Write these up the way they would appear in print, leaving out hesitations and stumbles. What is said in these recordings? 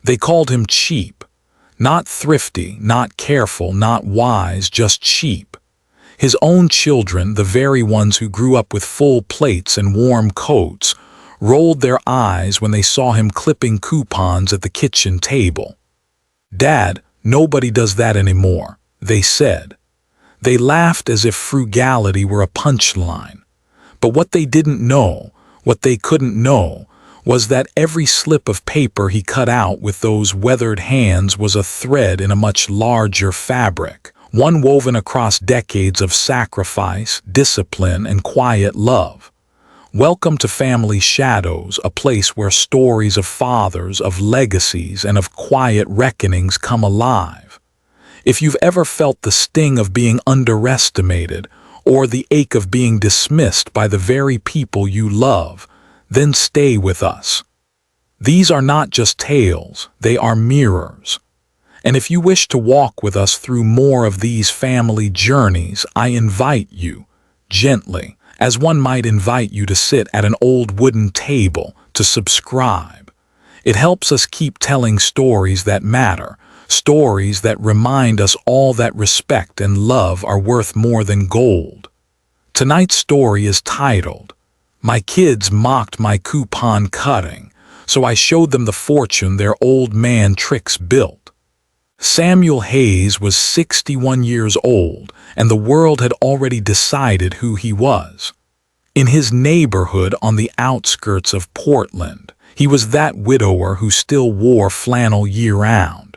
They called him cheap. Not thrifty, not careful, not wise, just cheap. His own children, the very ones who grew up with full plates and warm coats, rolled their eyes when they saw him clipping coupons at the kitchen table. "Dad, nobody does that anymore," they said. They laughed as if frugality were a punchline. But what they didn't know, what they couldn't know, was that every slip of paper he cut out with those weathered hands was a thread in a much larger fabric, one woven across decades of sacrifice, discipline, and quiet love. Welcome to Family Shadows, a place where stories of fathers, of legacies, and of quiet reckonings come alive. If you've ever felt the sting of being underestimated, or the ache of being dismissed by the very people you love, then stay with us. These are not just tales, they are mirrors. And if you wish to walk with us through more of these family journeys, I invite you, gently, as one might invite you to sit at an old wooden table, to subscribe. It helps us keep telling stories that matter, stories that remind us all that respect and love are worth more than gold. Tonight's story is titled, "My Kids Mocked My Coupon Cutting, so I showed them the fortune their old man tricks built." Samuel Hayes was 61 years old, and the world had already decided who he was. In his neighborhood on the outskirts of Portland, he was that widower who still wore flannel year-round.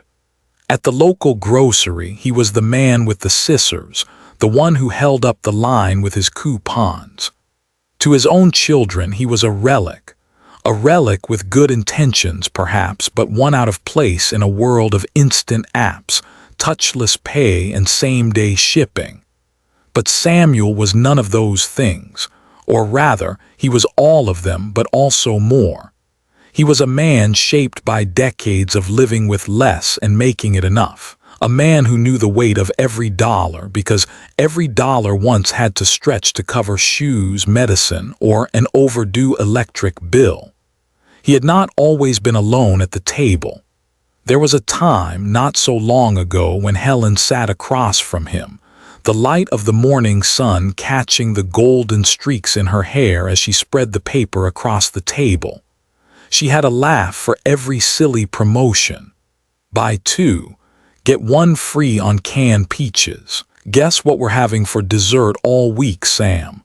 At the local grocery, he was the man with the scissors, the one who held up the line with his coupons. To his own children, he was a relic with good intentions perhaps, but one out of place in a world of instant apps, touchless pay, and same-day shipping. But Samuel was none of those things, or rather, he was all of them, but also more. He was a man shaped by decades of living with less and making it enough. A man who knew the weight of every dollar, because every dollar once had to stretch to cover shoes, medicine, or an overdue electric bill. He had not always been alone at the table. There was a time, not so long ago, when Helen sat across from him, the light of the morning sun catching the golden streaks in her hair as she spread the paper across the table. She had a laugh for every silly promotion. Buy two, get one free on canned peaches. Guess what we're having for dessert all week, Sam?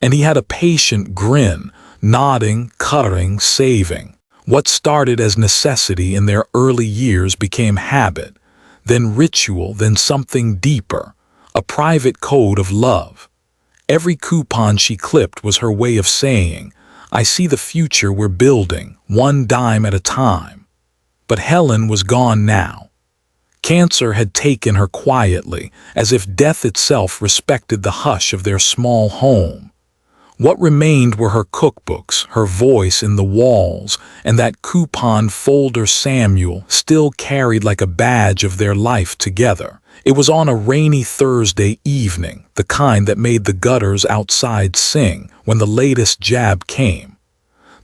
And he had a patient grin, nodding, cutting, saving. What started as necessity in their early years became habit, then ritual, then something deeper, a private code of love. Every coupon she clipped was her way of saying, "I see the future we're building, one dime at a time." But Helen was gone now. Cancer had taken her quietly, as if death itself respected the hush of their small home. What remained were her cookbooks, her voice in the walls, and that coupon folder Samuel still carried like a badge of their life together. It was on a rainy Thursday evening, the kind that made the gutters outside sing, when the latest jab came.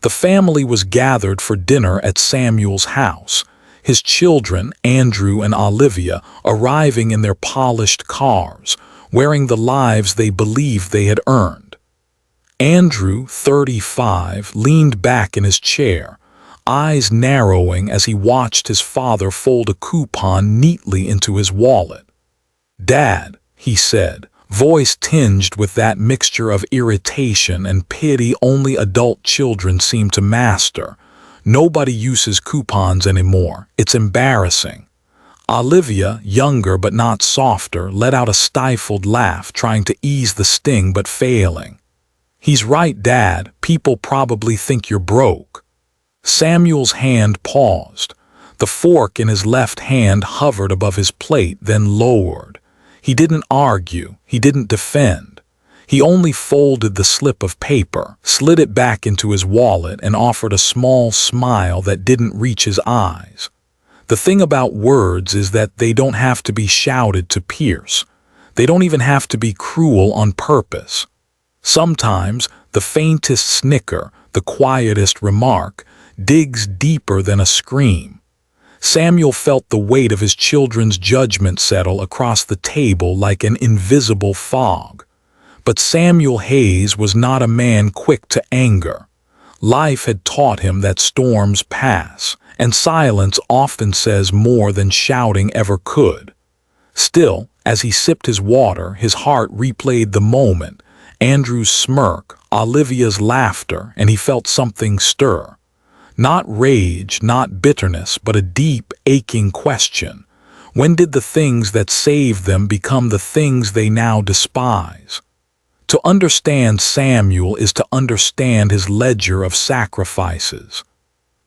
The family was gathered for dinner at Samuel's house, his children, Andrew and Olivia, arriving in their polished cars, wearing the lives they believed they had earned. Andrew, 35, leaned back in his chair, eyes narrowing as he watched his father fold a coupon neatly into his wallet. "Dad," he said, voice tinged with that mixture of irritation and pity only adult children seem to master, "nobody uses coupons anymore. It's embarrassing." Olivia, younger but not softer, let out a stifled laugh, trying to ease the sting but failing. "He's right, Dad. People probably think you're broke." Samuel's hand paused. The fork in his left hand hovered above his plate, then lowered. He didn't argue. He didn't defend. He only folded the slip of paper, slid it back into his wallet, and offered a small smile that didn't reach his eyes. The thing about words is that they don't have to be shouted to pierce. They don't even have to be cruel on purpose. Sometimes the faintest snicker, the quietest remark, digs deeper than a scream. Samuel felt the weight of his children's judgment settle across the table like an invisible fog. But Samuel Hayes was not a man quick to anger. Life had taught him that storms pass, and silence often says more than shouting ever could. Still, as he sipped his water, his heart replayed the moment, Andrew's smirk, Olivia's laughter, and he felt something stir. Not rage, not bitterness, but a deep, aching question. When did the things that saved them become the things they now despise? To understand Samuel is to understand his ledger of sacrifices.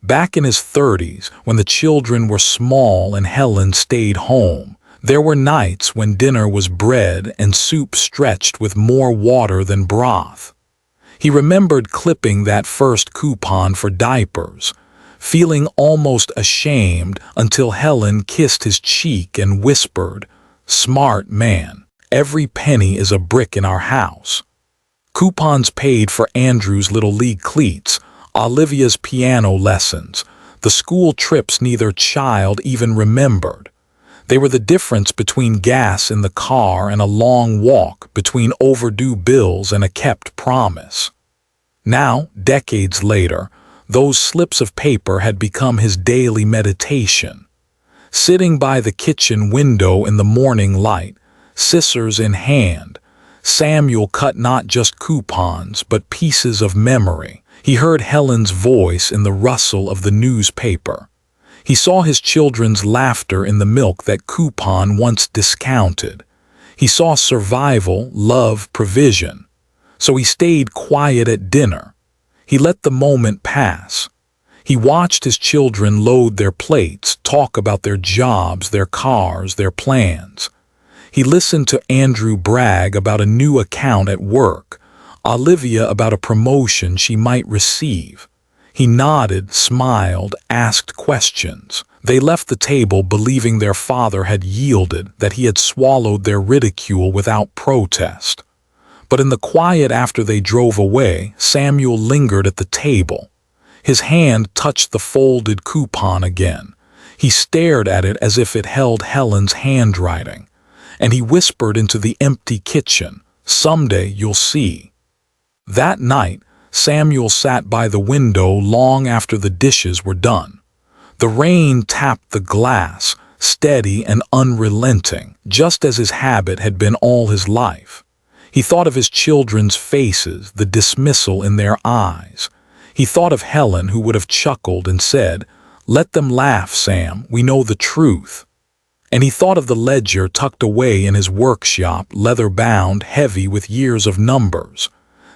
Back in his 30s, when the children were small and Helen stayed home, there were nights when dinner was bread and soup stretched with more water than broth. He remembered clipping that first coupon for diapers, feeling almost ashamed until Helen kissed his cheek and whispered, "Smart man. Every penny is a brick in our house." Coupons paid for Andrew's Little League cleats, Olivia's piano lessons, the school trips neither child even remembered. They were the difference between gas in the car and a long walk, between overdue bills and a kept promise. Now, decades later, those slips of paper had become his daily meditation. Sitting by the kitchen window in the morning light, scissors in hand, Samuel cut not just coupons but pieces of memory. He heard Helen's voice in the rustle of the newspaper. He saw his children's laughter in the milk that coupon once discounted. He saw survival, love, provision. So he stayed quiet at dinner. He let the moment pass. He watched his children load their plates, talk about their jobs, their cars, their plans. He listened to Andrew brag about a new account at work, Olivia about a promotion she might receive. He nodded, smiled, asked questions. They left the table believing their father had yielded, that he had swallowed their ridicule without protest. But in the quiet after they drove away, Samuel lingered at the table. His hand touched the folded coupon again. He stared at it as if it held Helen's handwriting. And he whispered into the empty kitchen, "Someday you'll see." That night, Samuel sat by the window long after the dishes were done. The rain tapped the glass, steady and unrelenting, just as his habit had been all his life. He thought of his children's faces, the dismissal in their eyes. He thought of Helen, who would have chuckled and said, "Let them laugh, Sam, we know the truth." And he thought of the ledger tucked away in his workshop, leather-bound, heavy with years of numbers.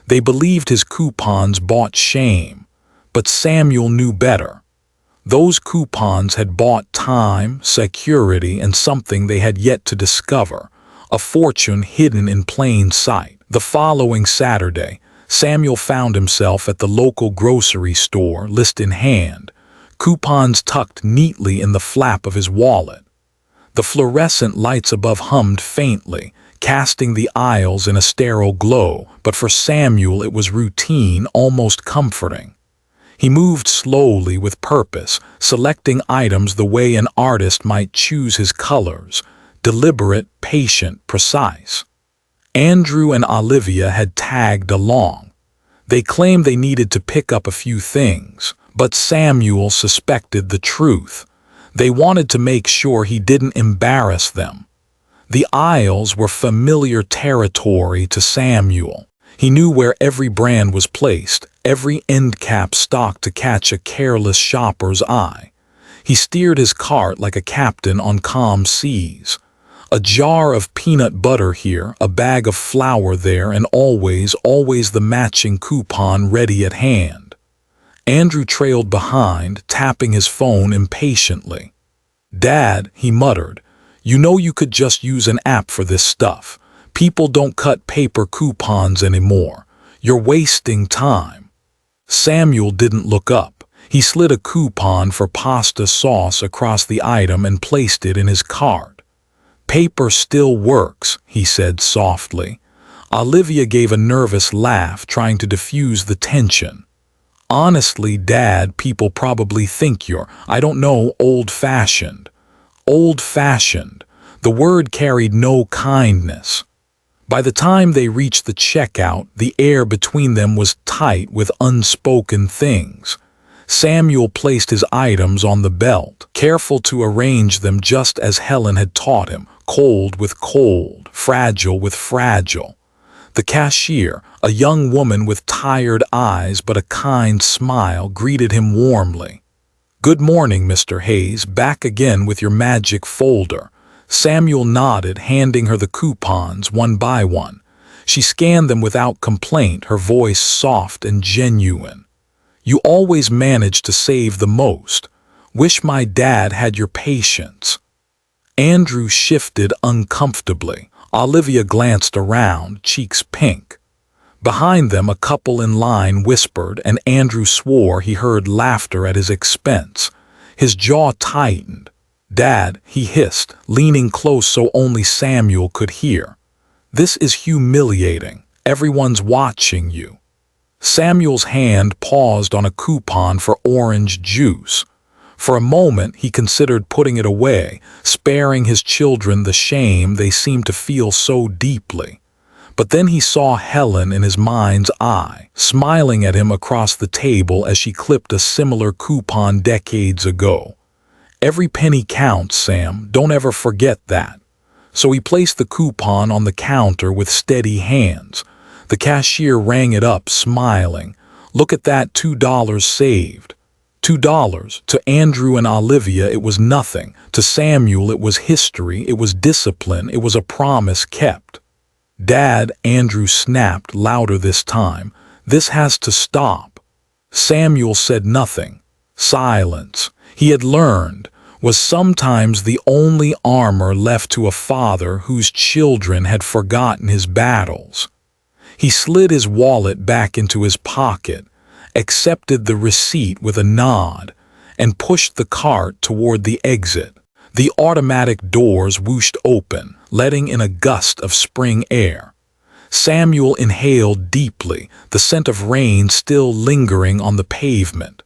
They believed his coupons bought shame, but Samuel knew better. Those coupons had bought time, security, and something they had yet to discover, a fortune hidden in plain sight. The following Saturday, Samuel found himself at the local grocery store, list in hand, coupons tucked neatly in the flap of his wallet. The fluorescent lights above hummed faintly, casting the aisles in a sterile glow, but for Samuel it was routine, almost comforting. He moved slowly with purpose, selecting items the way an artist might choose his colors, deliberate, patient, precise. Andrew and Olivia had tagged along. They claimed they needed to pick up a few things, but Samuel suspected the truth. They wanted to make sure he didn't embarrass them. The aisles were familiar territory to Samuel. He knew where every brand was placed, every end cap stocked to catch a careless shopper's eye. He steered his cart like a captain on calm seas. A jar of peanut butter here, a bag of flour there, and always the matching coupon ready at hand. Andrew trailed behind, tapping his phone impatiently. "Dad," he muttered, "you know you could just use an app for this stuff. People don't cut paper coupons anymore. You're wasting time." Samuel didn't look up. He slid a coupon for pasta sauce across the item and placed it in his cart. "Paper still works," he said softly. Olivia gave a nervous laugh, trying to diffuse the tension. Honestly, Dad, people probably think you're, I don't know, old-fashioned. Old-fashioned. The word carried no kindness. By the time they reached the checkout, the air between them was tight with unspoken things. Samuel placed his items on the belt, careful to arrange them just as Helen had taught him, cold with cold, fragile with fragile. The cashier, a young woman with tired eyes but a kind smile, greeted him warmly. "Good morning, Mr. Hayes, back again with your magic folder." Samuel nodded, handing her the coupons one by one. She scanned them without complaint, her voice soft and genuine. "You always manage to save the most. Wish my dad had your patience." Andrew shifted uncomfortably. Olivia glanced around, cheeks pink. Behind them, a couple in line whispered, and Andrew swore he heard laughter at his expense. His jaw tightened. "Dad," he hissed, leaning close so only Samuel could hear. "This is humiliating. Everyone's watching you." Samuel's hand paused on a coupon for orange juice. For a moment he considered putting it away, sparing his children the shame they seemed to feel so deeply. But then he saw Helen in his mind's eye, smiling at him across the table as she clipped a similar coupon decades ago. "Every penny counts, Sam. Don't ever forget that." So he placed the coupon on the counter with steady hands. The cashier rang it up, smiling. "Look at that, $2 saved." $2. To Andrew and Olivia it was nothing. To Samuel it was history, it was discipline, it was a promise kept. "Dad," Andrew snapped, louder this time, "this has to stop." Samuel said nothing. Silence, he had learned, was sometimes the only armor left to a father whose children had forgotten his battles. He slid his wallet back into his pocket, accepted the receipt with a nod, and pushed the cart toward the exit. The automatic doors whooshed open, letting in a gust of spring air. Samuel inhaled deeply, the scent of rain still lingering on the pavement.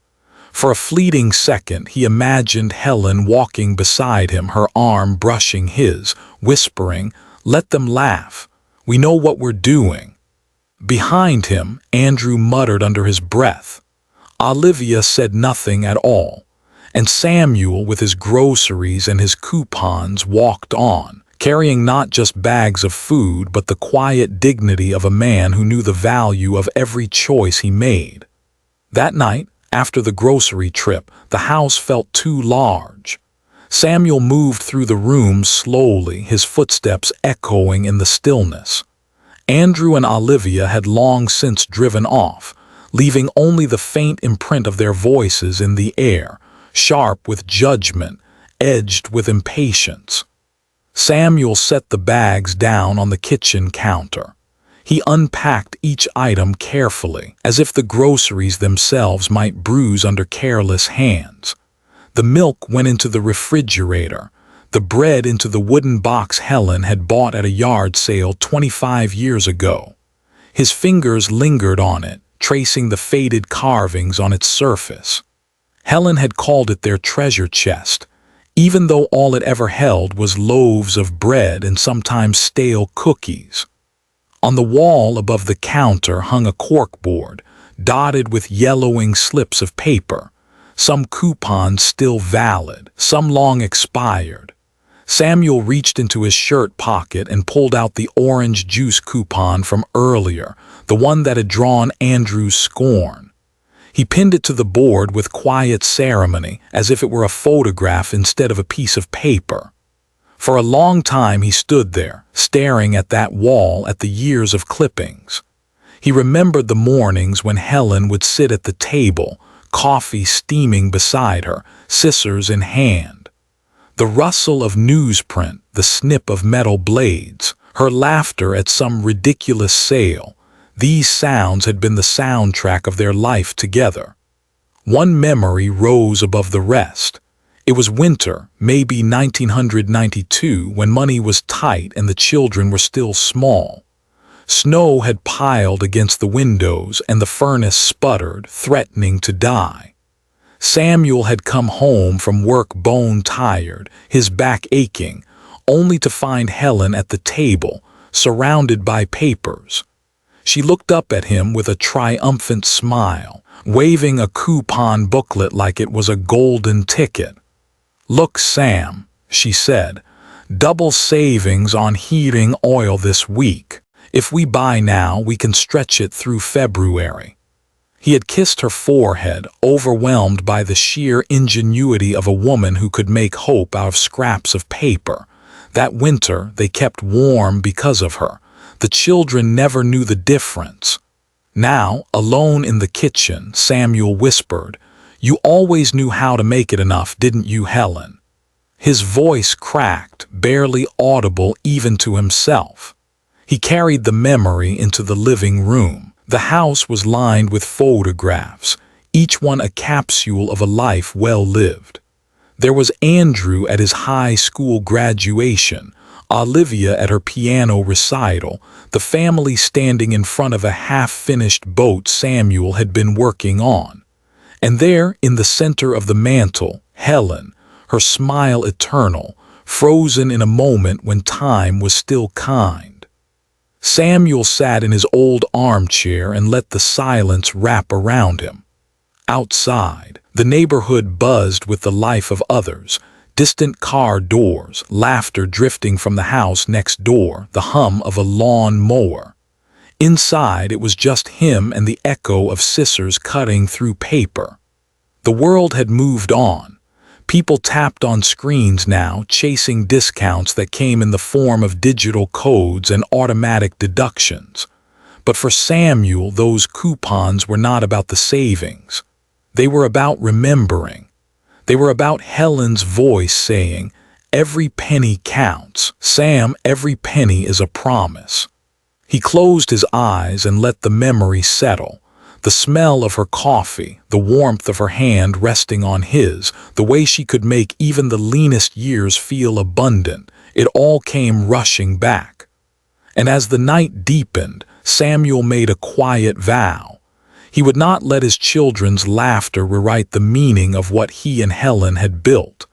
For a fleeting second he imagined Helen walking beside him, her arm brushing his, whispering, "Let them laugh. We know what we're doing." Behind him, Andrew muttered under his breath. Olivia said nothing at all, and Samuel, with his groceries and his coupons, walked on, carrying not just bags of food but the quiet dignity of a man who knew the value of every choice he made. That night, after the grocery trip, the house felt too large. Samuel moved through the room slowly, his footsteps echoing in the stillness. Andrew and Olivia had long since driven off, leaving only the faint imprint of their voices in the air, sharp with judgment, edged with impatience. Samuel set the bags down on the kitchen counter. He unpacked each item carefully, as if the groceries themselves might bruise under careless hands. The milk went into the refrigerator, the bread into the wooden box Helen had bought at a yard sale 25 years ago. His fingers lingered on it, tracing the faded carvings on its surface. Helen had called it their treasure chest, even though all it ever held was loaves of bread and sometimes stale cookies. On the wall above the counter hung a corkboard, dotted with yellowing slips of paper, some coupons still valid, some long expired. Samuel reached into his shirt pocket and pulled out the orange juice coupon from earlier, the one that had drawn Andrew's scorn. He pinned it to the board with quiet ceremony, as if it were a photograph instead of a piece of paper. For a long time he stood there, staring at that wall, at the years of clippings. He remembered the mornings when Helen would sit at the table, coffee steaming beside her, scissors in hand. The rustle of newsprint, the snip of metal blades, her laughter at some ridiculous sale, these sounds had been the soundtrack of their life together. One memory rose above the rest. It was winter, maybe 1992, when money was tight and the children were still small. Snow had piled against the windows and the furnace sputtered, threatening to die. Samuel had come home from work bone-tired, his back aching, only to find Helen at the table, surrounded by papers. She looked up at him with a triumphant smile, waving a coupon booklet like it was a golden ticket. "Look, Sam," she said, "double savings on heating oil this week. If we buy now, we can stretch it through February." He had kissed her forehead, overwhelmed by the sheer ingenuity of a woman who could make hope out of scraps of paper. That winter, they kept warm because of her. The children never knew the difference. Now, alone in the kitchen, Samuel whispered, "You always knew how to make it enough, didn't you, Helen?" His voice cracked, barely audible even to himself. He carried the memory into the living room. The house was lined with photographs, each one a capsule of a life well lived. There was Andrew at his high school graduation, Olivia at her piano recital, the family standing in front of a half-finished boat Samuel had been working on. And there, in the center of the mantel, Helen, her smile eternal, frozen in a moment when time was still kind. Samuel sat in his old armchair and let the silence wrap around him. Outside, the neighborhood buzzed with the life of others, distant car doors, laughter drifting from the house next door, the hum of a lawn mower. Inside, it was just him and the echo of scissors cutting through paper. The world had moved on. People tapped on screens now, chasing discounts that came in the form of digital codes and automatic deductions. But for Samuel, those coupons were not about the savings. They were about remembering. They were about Helen's voice saying, "Every penny counts. Sam, every penny is a promise." He closed his eyes and let the memory settle. The smell of her coffee, the warmth of her hand resting on his, the way she could make even the leanest years feel abundant, it all came rushing back. And as the night deepened, Samuel made a quiet vow. He would not let his children's laughter rewrite the meaning of what he and Helen had built.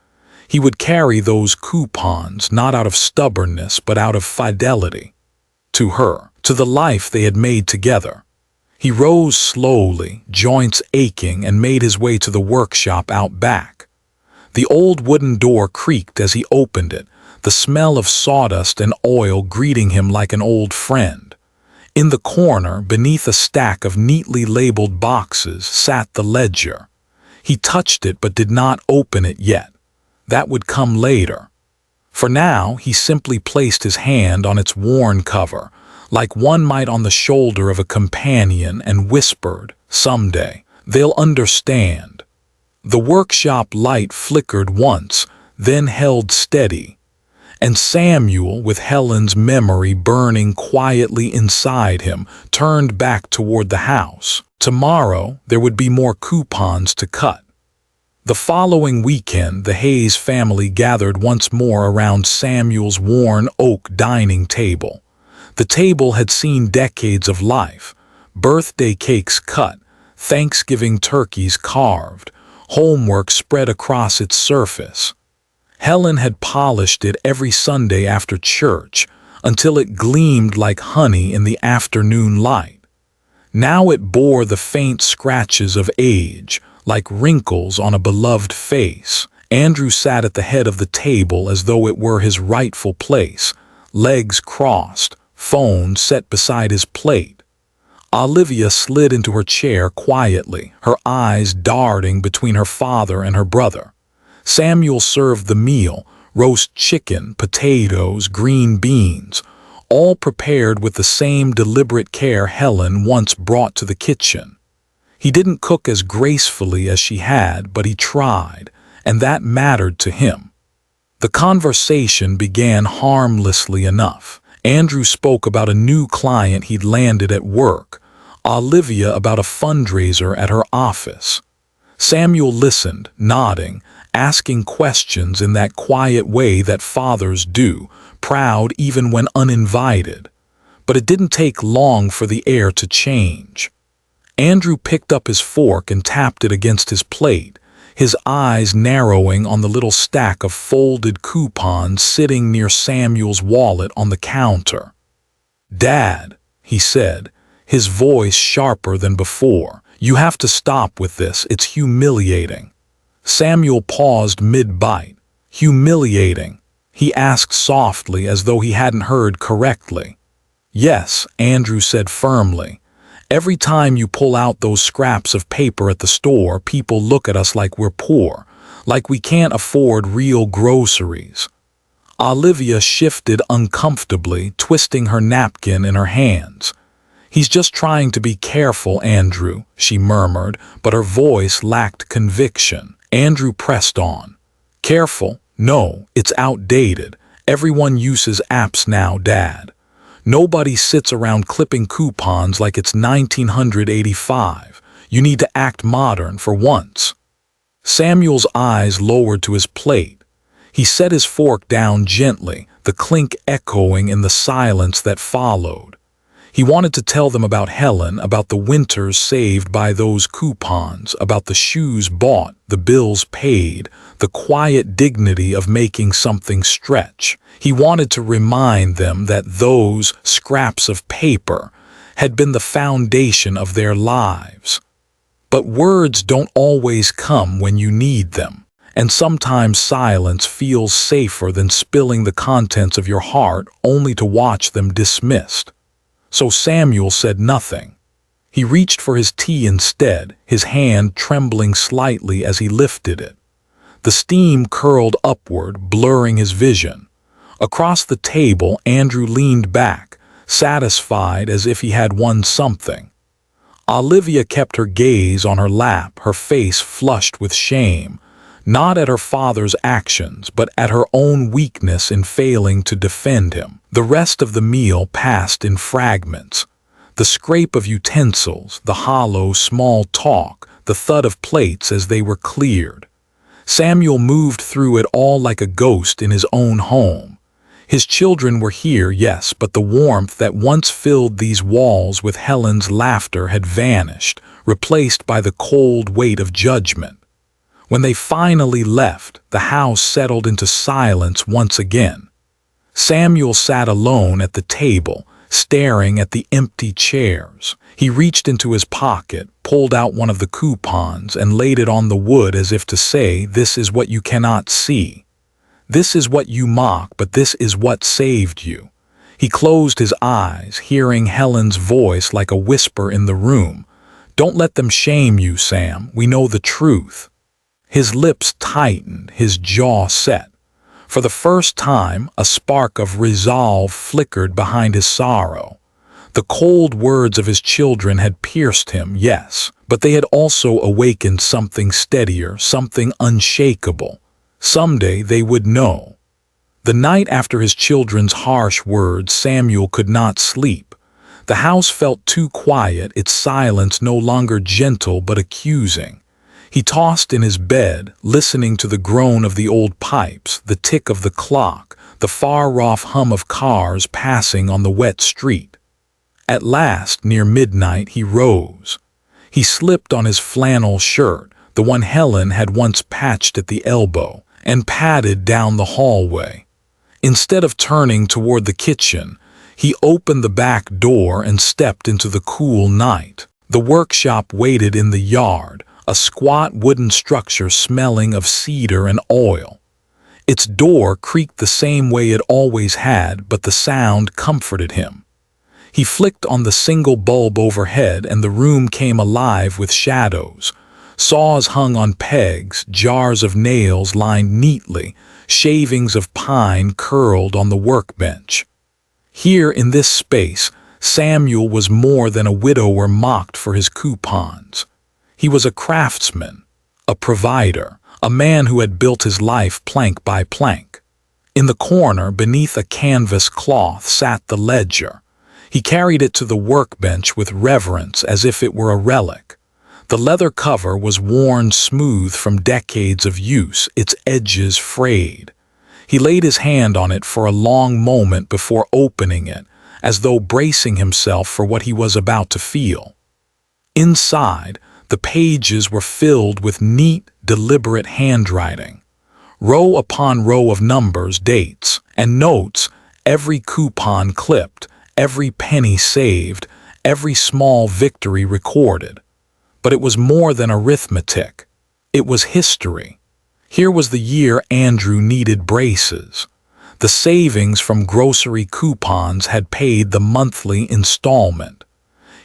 He would carry those coupons not out of stubbornness but out of fidelity. To her, to the life they had made together. He rose slowly, joints aching, and made his way to the workshop out back. The old wooden door creaked as he opened it, the smell of sawdust and oil greeting him like an old friend. In the corner, beneath a stack of neatly labeled boxes, sat the ledger. He touched it but did not open it yet. That would come later. For now, he simply placed his hand on its worn cover, like one might on the shoulder of a companion, and whispered, "Someday, they'll understand." The workshop light flickered once, then held steady. And Samuel, with Helen's memory burning quietly inside him, turned back toward the house. Tomorrow, there would be more coupons to cut. The following weekend, the Hayes family gathered once more around Samuel's worn oak dining table. The table had seen decades of life, birthday cakes cut, Thanksgiving turkeys carved, homework spread across its surface. Helen had polished it every Sunday after church until it gleamed like honey in the afternoon light. Now it bore the faint scratches of age, like wrinkles on a beloved face. Andrew sat at the head of the table as though it were his rightful place, legs crossed, phone set beside his plate. Olivia slid into her chair quietly, her eyes darting between her father and her brother. Samuel served the meal, roast chicken, potatoes, green beans, all prepared with the same deliberate care Helen once brought to the kitchen. He didn't cook as gracefully as she had, but he tried, and that mattered to him. The conversation began harmlessly enough. Andrew spoke about a new client he'd landed at work, Olivia about a fundraiser at her office. Samuel listened, nodding, asking questions in that quiet way that fathers do, proud even when uninvited. But it didn't take long for the air to change. Andrew picked up his fork and tapped it against his plate, his eyes narrowing on the little stack of folded coupons sitting near Samuel's wallet on the counter. "Dad," he said, his voice sharper than before, "you have to stop with this, it's humiliating." Samuel paused mid-bite. "Humiliating?" he asked softly as though he hadn't heard correctly. "Yes," Andrew said firmly. "Every time you pull out those scraps of paper at the store, people look at us like we're poor, like we can't afford real groceries." Olivia shifted uncomfortably, twisting her napkin in her hands. "He's just trying to be careful, Andrew," she murmured, but her voice lacked conviction. Andrew pressed on. "Careful? No, it's outdated. Everyone uses apps now, Dad. Nobody sits around clipping coupons like it's 1985. You need to act modern for once." Samuel's eyes lowered to his plate. He set his fork down gently, the clink echoing in the silence that followed. He wanted to tell them about Helen, about the winters saved by those coupons, about the shoes bought, the bills paid, the quiet dignity of making something stretch. He wanted to remind them that those scraps of paper had been the foundation of their lives. But words don't always come when you need them, and sometimes silence feels safer than spilling the contents of your heart only to watch them dismissed. So Samuel said nothing. He reached for his tea instead, his hand trembling slightly as he lifted it. The steam curled upward, blurring his vision. Across the table, Andrew leaned back, satisfied as if he had won something. Olivia kept her gaze on her lap, her face flushed with shame, not at her father's actions, but at her own weakness in failing to defend him. The rest of the meal passed in fragments. The scrape of utensils, the hollow, small talk, the thud of plates as they were cleared. Samuel moved through it all like a ghost in his own home. His children were here, yes, but the warmth that once filled these walls with Helen's laughter had vanished, replaced by the cold weight of judgment. When they finally left, the house settled into silence once again. Samuel sat alone at the table, staring at the empty chairs. He reached into his pocket, pulled out one of the coupons, and laid it on the wood as if to say, "This is what you cannot see. This is what you mock, but this is what saved you." He closed his eyes, hearing Helen's voice like a whisper in the room. "Don't let them shame you, Sam. We know the truth." His lips tightened, his jaw set. For the first time, a spark of resolve flickered behind his sorrow. The cold words of his children had pierced him, yes, but they had also awakened something steadier, something unshakable. Someday they would know. The night after his children's harsh words, Samuel could not sleep. The house felt too quiet, its silence no longer gentle but accusing. He tossed in his bed, listening to the groan of the old pipes, the tick of the clock, the far-off hum of cars passing on the wet street. At last, near midnight, he rose. He slipped on his flannel shirt, the one Helen had once patched at the elbow, and padded down the hallway. Instead of turning toward the kitchen, he opened the back door and stepped into the cool night. The workshop waited in the yard, a squat wooden structure smelling of cedar and oil. Its door creaked the same way it always had, but the sound comforted him. He flicked on the single bulb overhead and the room came alive with shadows. Saws hung on pegs, jars of nails lined neatly, shavings of pine curled on the workbench. Here in this space, Samuel was more than a widower mocked for his coupons. He was a craftsman, a provider, a man who had built his life plank by plank. In the corner, beneath a canvas cloth, sat the ledger. He carried it to the workbench with reverence as if it were a relic. The leather cover was worn smooth from decades of use, its edges frayed. He laid his hand on it for a long moment before opening it, as though bracing himself for what he was about to feel. Inside, the pages were filled with neat, deliberate handwriting. Row upon row of numbers, dates, and notes, every coupon clipped, every penny saved, every small victory recorded. But it was more than arithmetic. It was history. Here was the year Andrew needed braces. The savings from grocery coupons had paid the monthly installment.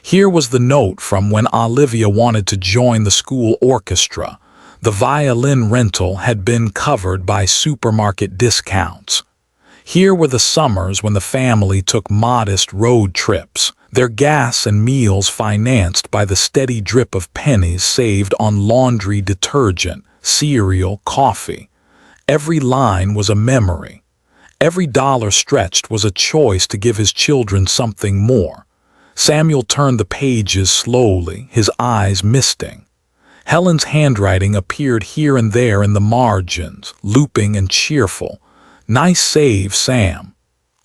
Here was the note from when Olivia wanted to join the school orchestra. The violin rental had been covered by supermarket discounts. Here were the summers when the family took modest road trips, their gas and meals financed by the steady drip of pennies saved on laundry detergent, cereal, coffee. Every line was a memory. Every dollar stretched was a choice to give his children something more. Samuel turned the pages slowly, his eyes misting. Helen's handwriting appeared here and there in the margins, looping and cheerful. "Nice save, Sam."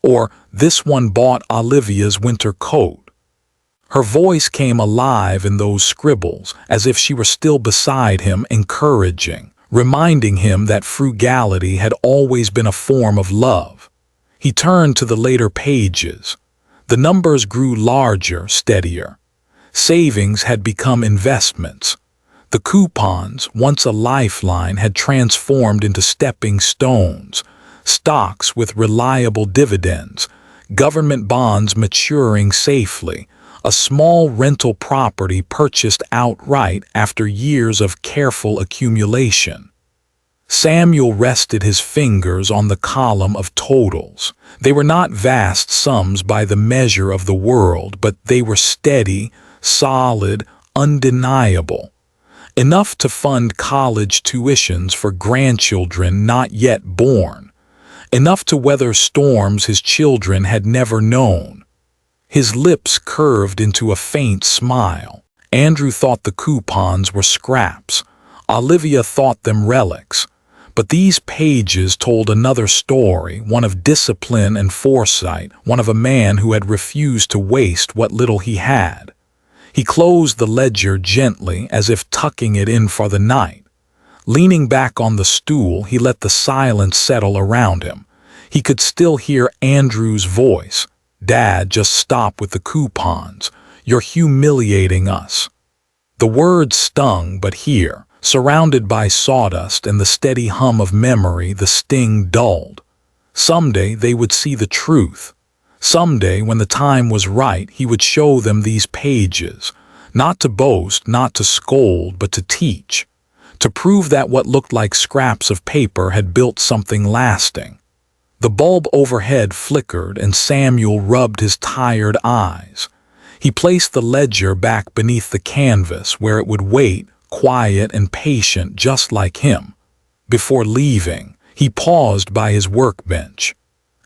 Or, "This one bought Olivia's winter coat." Her voice came alive in those scribbles, as if she were still beside him, encouraging, reminding him that frugality had always been a form of love. He turned to the later pages. The numbers grew larger, steadier. Savings had become investments. The coupons, once a lifeline, had transformed into stepping stones, stocks with reliable dividends, government bonds maturing safely, a small rental property purchased outright after years of careful accumulation. Samuel rested his fingers on the column of totals. They were not vast sums by the measure of the world, but they were steady, solid, undeniable. Enough to fund college tuitions for grandchildren not yet born. Enough to weather storms his children had never known. His lips curved into a faint smile. Andrew thought the coupons were scraps. Olivia thought them relics. But these pages told another story, one of discipline and foresight, one of a man who had refused to waste what little he had. He closed the ledger gently, as if tucking it in for the night. Leaning back on the stool, he let the silence settle around him. He could still hear Andrew's voice. "Dad, just stop with the coupons. You're humiliating us." The words stung, but here, surrounded by sawdust and the steady hum of memory, the sting dulled. Someday they would see the truth. Someday, when the time was right, he would show them these pages, not to boast, not to scold, but to teach, to prove that what looked like scraps of paper had built something lasting. The bulb overhead flickered, and Samuel rubbed his tired eyes. He placed the ledger back beneath the canvas, where it would wait, quiet and patient, just like him. Before leaving, he paused by his workbench.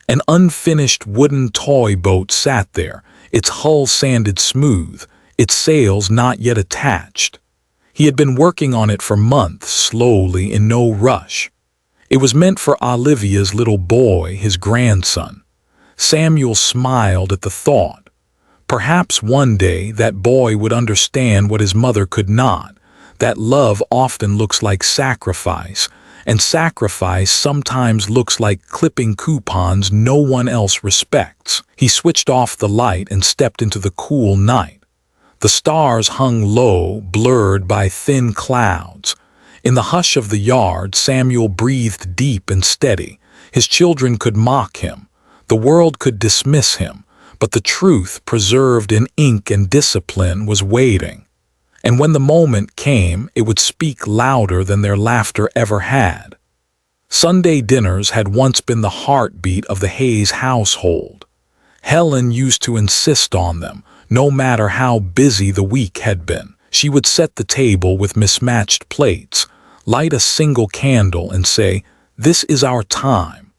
An unfinished wooden toy boat sat there, its hull sanded smooth, its sails not yet attached. He had been working on it for months, slowly, in no rush. It was meant for Olivia's little boy, his grandson. Samuel smiled at the thought. Perhaps one day that boy would understand what his mother could not, that love often looks like sacrifice, and sacrifice sometimes looks like clipping coupons no one else respects. He switched off the light and stepped into the cool night. The stars hung low, blurred by thin clouds. In the hush of the yard, Samuel breathed deep and steady. His children could mock him. The world could dismiss him. But the truth, preserved in ink and discipline, was waiting. And when the moment came, it would speak louder than their laughter ever had. Sunday dinners had once been the heartbeat of the Hayes household. Helen used to insist on them, no matter how busy the week had been. She would set the table with mismatched plates, light a single candle, and say, "This is our time."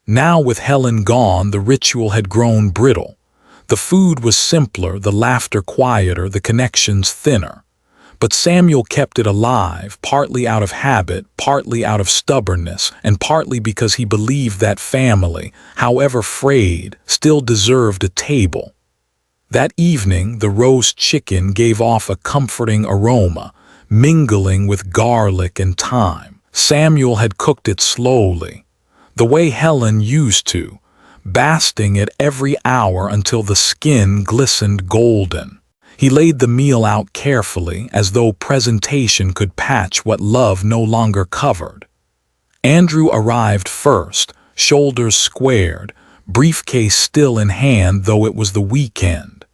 Now, with Helen gone, the ritual had grown brittle. The food was simpler, the laughter quieter, the connections thinner. But Samuel kept it alive, partly out of habit, partly out of stubbornness, and partly because he believed that family, however frayed, still deserved a table. That evening, the roast chicken gave off a comforting aroma, mingling with garlic and thyme. Samuel had cooked it slowly, the way Helen used to, basting it every hour until the skin glistened golden. He laid the meal out carefully, as though presentation could patch what love no longer covered. Andrew arrived first, shoulders squared, briefcase still in hand though it was the weekend.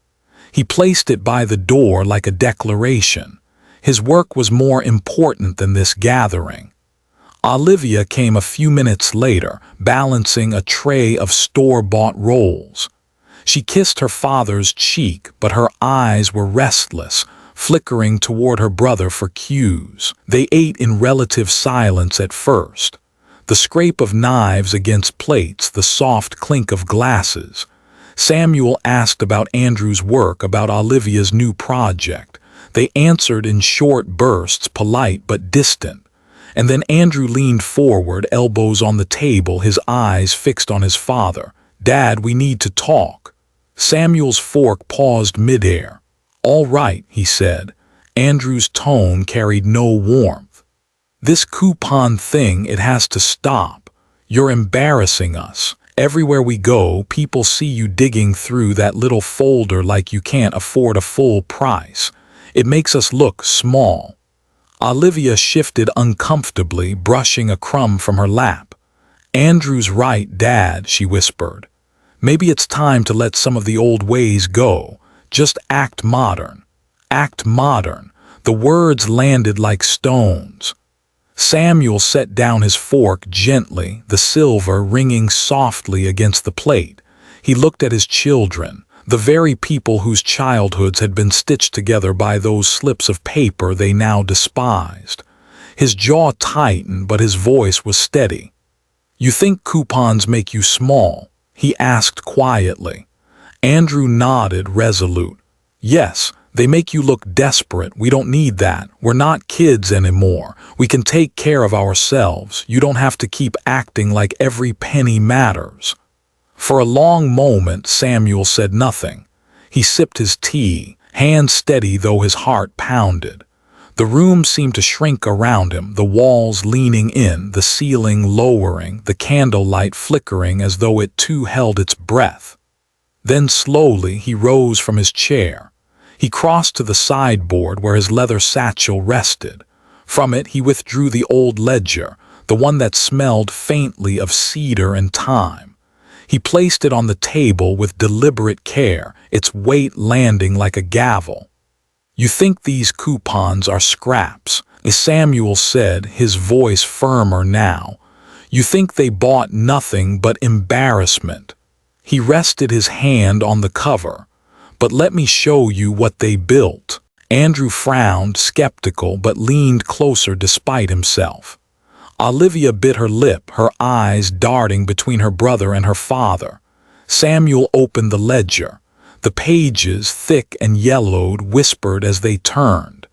He placed it by the door like a declaration. His work was more important than this gathering. Olivia came a few minutes later, balancing a tray of store-bought rolls. She kissed her father's cheek, but her eyes were restless, flickering toward her brother for cues. They ate in relative silence at first. The scrape of knives against plates, the soft clink of glasses. Samuel asked about Andrew's work, about Olivia's new project. They answered in short bursts, polite but distant. And then Andrew leaned forward, elbows on the table, his eyes fixed on his father. "Dad, we need to talk." Samuel's fork paused midair. "All right," he said. Andrew's tone carried no warmth. "This coupon thing, it has to stop. You're embarrassing us. Everywhere we go, people see you digging through that little folder like you can't afford a full price. It makes us look small." Olivia shifted uncomfortably, brushing a crumb from her lap. "Andrew's right, Dad," she whispered. "Maybe it's time to let some of the old ways go. Just act modern. Act modern." The words landed like stones. Samuel set down his fork gently, the silver ringing softly against the plate. He looked at his children, the very people whose childhoods had been stitched together by those slips of paper they now despised. His jaw tightened, but his voice was steady. "You think coupons make you small?" he asked quietly. Andrew nodded, resolute. "Yes, they make you look desperate. We don't need that. We're not kids anymore. We can take care of ourselves. You don't have to keep acting like every penny matters." For a long moment, Samuel said nothing. He sipped his tea, hand steady though his heart pounded. The room seemed to shrink around him, the walls leaning in, the ceiling lowering, the candlelight flickering as though it too held its breath. Then slowly he rose from his chair. He crossed to the sideboard where his leather satchel rested. From it he withdrew the old ledger, the one that smelled faintly of cedar and thyme. He placed it on the table with deliberate care, its weight landing like a gavel. "You think these coupons are scraps," Samuel said, his voice firmer now. "You think they bought nothing but embarrassment." He rested his hand on the cover. "But let me show you what they built." Andrew frowned, skeptical, but leaned closer despite himself. Olivia bit her lip, her eyes darting between her brother and her father. Samuel opened the ledger. The pages, thick and yellowed, whispered as they turned.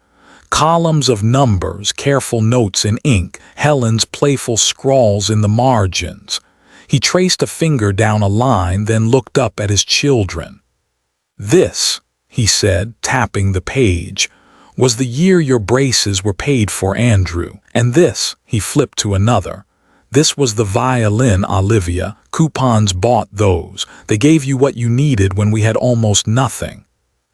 Columns of numbers, careful notes in ink, Helen's playful scrawls in the margins. He traced a finger down a line, then looked up at his children. "This," he said, tapping the page, "was the year your braces were paid for, Andrew. And this," he flipped to another, "this was the violin, Olivia. Coupons bought those. They gave you what you needed when we had almost nothing."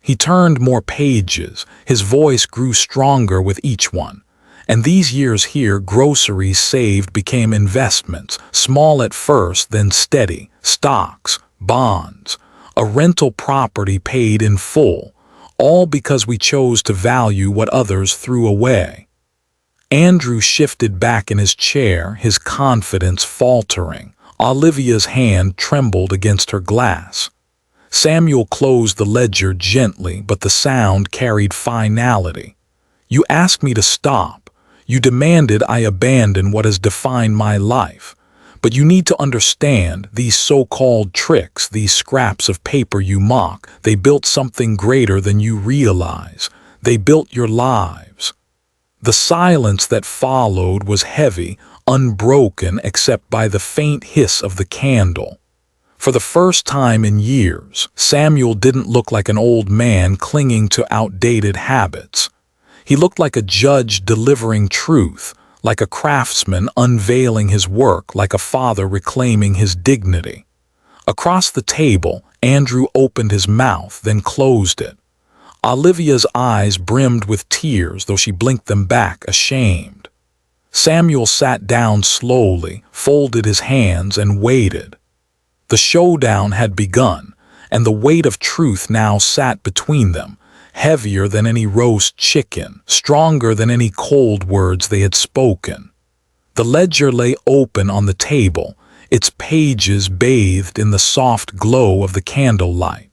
He turned more pages. His voice grew stronger with each one. "And these years here, groceries saved became investments, small at first, then steady, stocks, bonds, a rental property paid in full, all because we chose to value what others threw away." Andrew shifted back in his chair, his confidence faltering. Olivia's hand trembled against her glass. Samuel closed the ledger gently, but the sound carried finality. "You asked me to stop. You demanded I abandon what has defined my life. But you need to understand, these so-called tricks, these scraps of paper you mock, they built something greater than you realize. They built your lives. The silence that followed was heavy, unbroken except by the faint hiss of the candle. For the first time in years, Samuel didn't look like an old man clinging to outdated habits. He looked like a judge delivering truth, like a craftsman unveiling his work, like a father reclaiming his dignity. Across the table, Andrew opened his mouth, then closed it. Olivia's eyes brimmed with tears, though she blinked them back, ashamed. Samuel sat down slowly, folded his hands, and waited. The showdown had begun, and the weight of truth now sat between them, heavier than any roast chicken, stronger than any cold words they had spoken. The ledger lay open on the table, its pages bathed in the soft glow of the candlelight.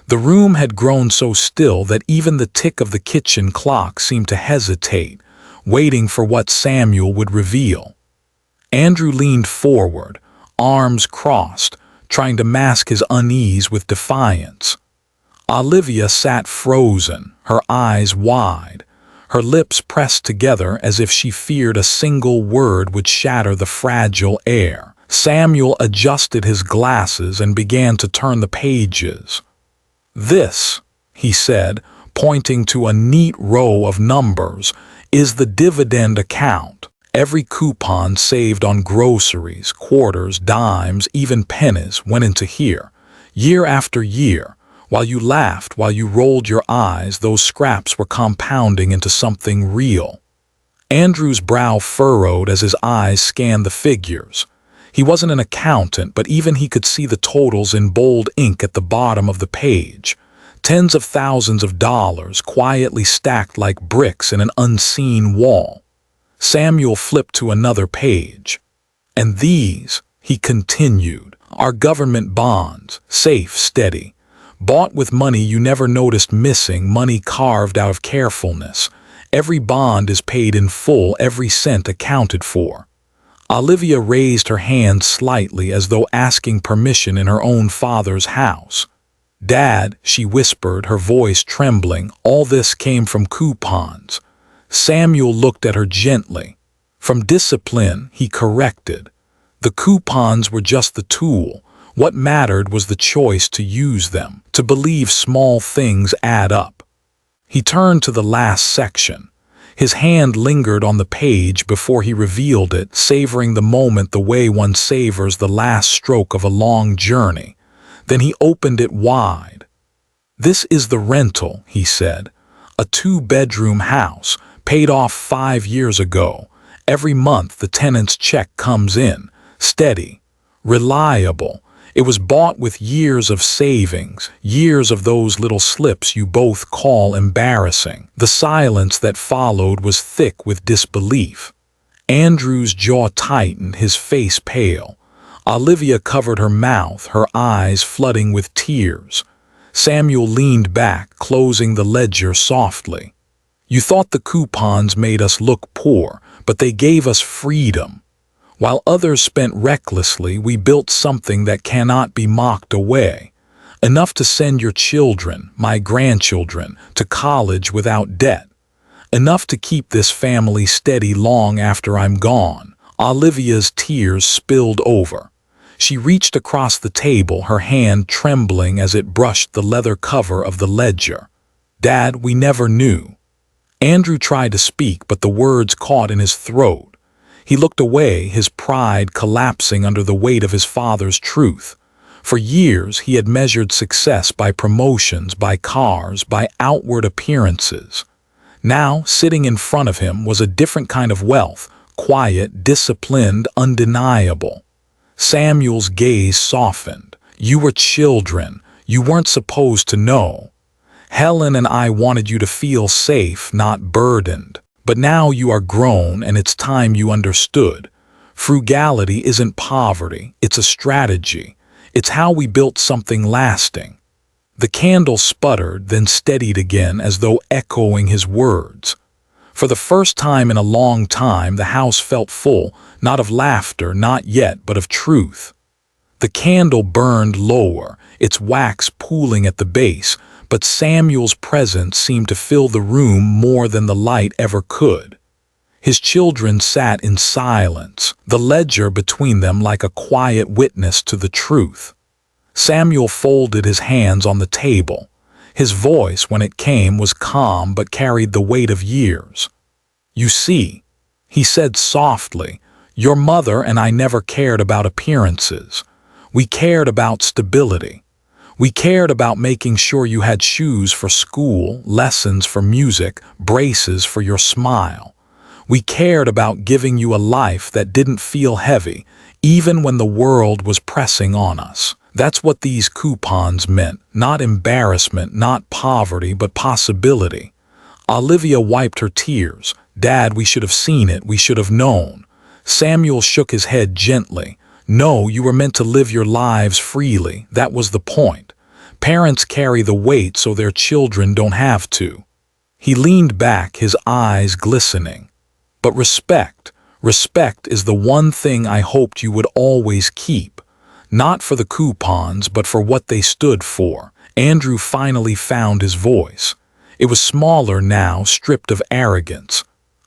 The room had grown so still that even the tick of the kitchen clock seemed to hesitate, waiting for what Samuel would reveal. Andrew leaned forward, arms crossed, trying to mask his unease with defiance. Olivia sat frozen, her eyes wide, her lips pressed together as if she feared a single word would shatter the fragile air. Samuel adjusted his glasses and began to turn the pages. "This," he said, pointing to a neat row of numbers, "is the dividend account. Every coupon saved on groceries, quarters, dimes, even pennies went into here. Year after year, while you laughed, while you rolled your eyes, those scraps were compounding into something real." Andrew's brow furrowed as his eyes scanned the figures. He wasn't an accountant, but even he could see the totals in bold ink at the bottom of the page. Tens of thousands of dollars quietly stacked like bricks in an unseen wall. Samuel flipped to another page. "And these," he continued, "are government bonds, safe, steady. Bought with money you never noticed missing, money carved out of carefulness. Every bond is paid in full, every cent accounted for." Olivia raised her hand slightly as though asking permission in her own father's house. "Dad," she whispered, her voice trembling, "all this came from coupons." Samuel looked at her gently. "From discipline," he corrected. "The coupons were just the tool. What mattered was the choice to use them, to believe small things add up." He turned to the last section. His hand lingered on the page before he revealed it, savoring the moment the way one savors the last stroke of a long journey. Then he opened it wide. "This is the rental," he said. "A 2-bedroom house, paid off 5 years ago. Every month the tenant's check comes in, steady, reliable. It was bought with years of savings, years of those little slips you both call embarrassing." The silence that followed was thick with disbelief. Andrew's jaw tightened, his face pale. Olivia covered her mouth, her eyes flooding with tears. Samuel leaned back, closing the ledger softly. "You thought the coupons made us look poor, but they gave us freedom. While others spent recklessly, we built something that cannot be mocked away. Enough to send your children, my grandchildren, to college without debt. Enough to keep this family steady long after I'm gone." Olivia's tears spilled over. She reached across the table, her hand trembling as it brushed the leather cover of the ledger. "Dad, we never knew." Andrew tried to speak, but the words caught in his throat. He looked away, his pride collapsing under the weight of his father's truth. For years he had measured success by promotions, by cars, by outward appearances. Now, sitting in front of him was a different kind of wealth, quiet, disciplined, undeniable. Samuel's gaze softened. "You were children. You weren't supposed to know. Helen and I wanted you to feel safe, not burdened. But now you are grown and it's time you understood. Frugality isn't poverty, it's a strategy. It's how we built something lasting." The candle sputtered, then steadied again as though echoing his words. For the first time in a long time, the house felt full, not of laughter, not yet, but of truth. The candle burned lower, its wax pooling at the base, but Samuel's presence seemed to fill the room more than the light ever could. His children sat in silence, the ledger between them like a quiet witness to the truth. Samuel folded his hands on the table. His voice, when it came, was calm but carried the weight of years. "You see," he said softly, "your mother and I never cared about appearances. We cared about stability. We cared about making sure you had shoes for school, lessons for music, braces for your smile. We cared about giving you a life that didn't feel heavy, even when the world was pressing on us. That's what these coupons meant, not embarrassment, not poverty, but possibility." Olivia wiped her tears. "Dad, we should have seen it, we should have known." Samuel shook his head gently. "No, you were meant to live your lives freely. That was the point. Parents carry the weight so their children don't have to." He leaned back, his eyes glistening. "But respect is the one thing I hoped you would always keep. Not for the coupons, but for what they stood for." Andrew finally found his voice. It was smaller now, stripped of arrogance.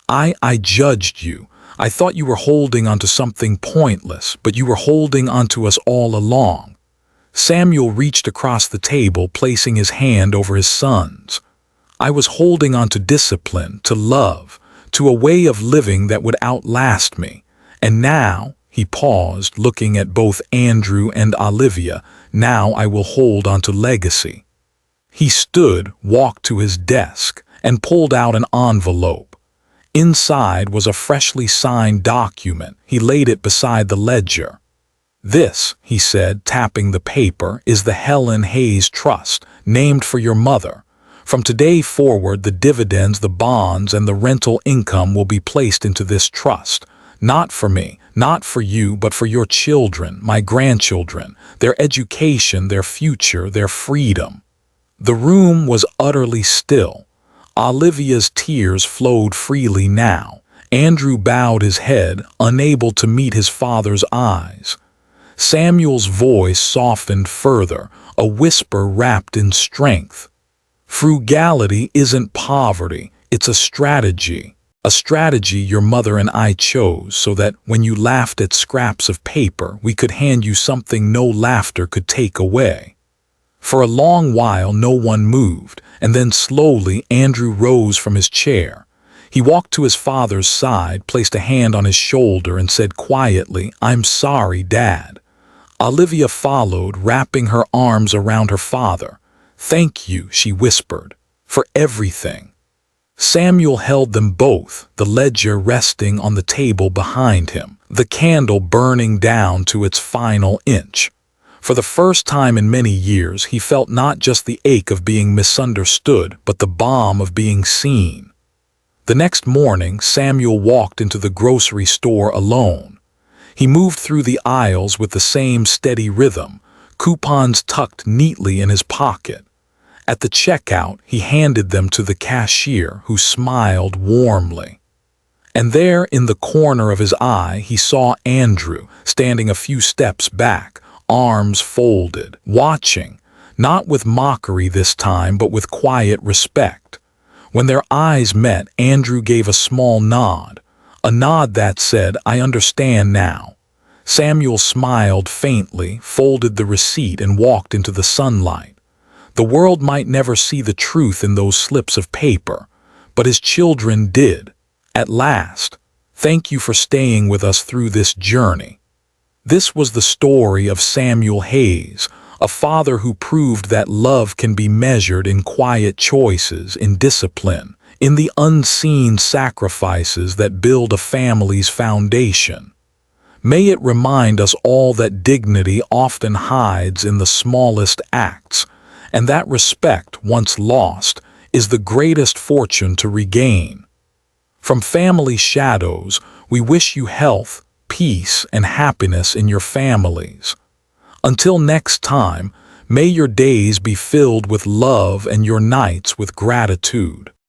I judged you. I thought you were holding onto something pointless, but you were holding onto us all along." Samuel reached across the table, placing his hand over his son's. "I was holding on to discipline, to love, to a way of living that would outlast me. And now," he paused, looking at both Andrew and Olivia, "now I will hold on to legacy." He stood, walked to his desk, and pulled out an envelope. Inside was a freshly signed document. He laid it beside the ledger. "This," he said, tapping the paper, "is the Helen Hayes Trust, named for your mother. From today forward, the dividends, the bonds, and the rental income will be placed into this trust. Not for me, not for you, but for your children, my grandchildren, their education, their future, their freedom." The room was utterly still. Olivia's tears flowed freely now. Andrew bowed his head, unable to meet his father's eyes. Samuel's voice softened further, a whisper wrapped in strength. "Frugality isn't poverty, it's a strategy. A strategy your mother and I chose so that when you laughed at scraps of paper, we could hand you something no laughter could take away." For a long while no one moved, and then slowly Andrew rose from his chair. He walked to his father's side, placed a hand on his shoulder, and said quietly, "I'm sorry, Dad." Olivia followed, wrapping her arms around her father. "Thank you," she whispered, "for everything." Samuel held them both, the ledger resting on the table behind him, the candle burning down to its final inch. For the first time in many years, he felt not just the ache of being misunderstood, but the balm of being seen. The next morning, Samuel walked into the grocery store alone. He moved through the aisles with the same steady rhythm, coupons tucked neatly in his pocket. At the checkout, he handed them to the cashier, who smiled warmly. And there, in the corner of his eye, he saw Andrew, standing a few steps back, arms folded, watching, not with mockery this time, but with quiet respect. When their eyes met, Andrew gave a small nod, a nod that said, "I understand now." Samuel smiled faintly, folded the receipt, and walked into the sunlight. The world might never see the truth in those slips of paper, but his children did. At last. Thank you for staying with us through this journey. This was the story of Samuel Hayes, a father who proved that love can be measured in quiet choices, in discipline, in the unseen sacrifices that build a family's foundation. May it remind us all that dignity often hides in the smallest acts, and that respect, once lost, is the greatest fortune to regain. From Family Shadows, we wish you health, peace, and happiness in your families. Until next time, may your days be filled with love and your nights with gratitude.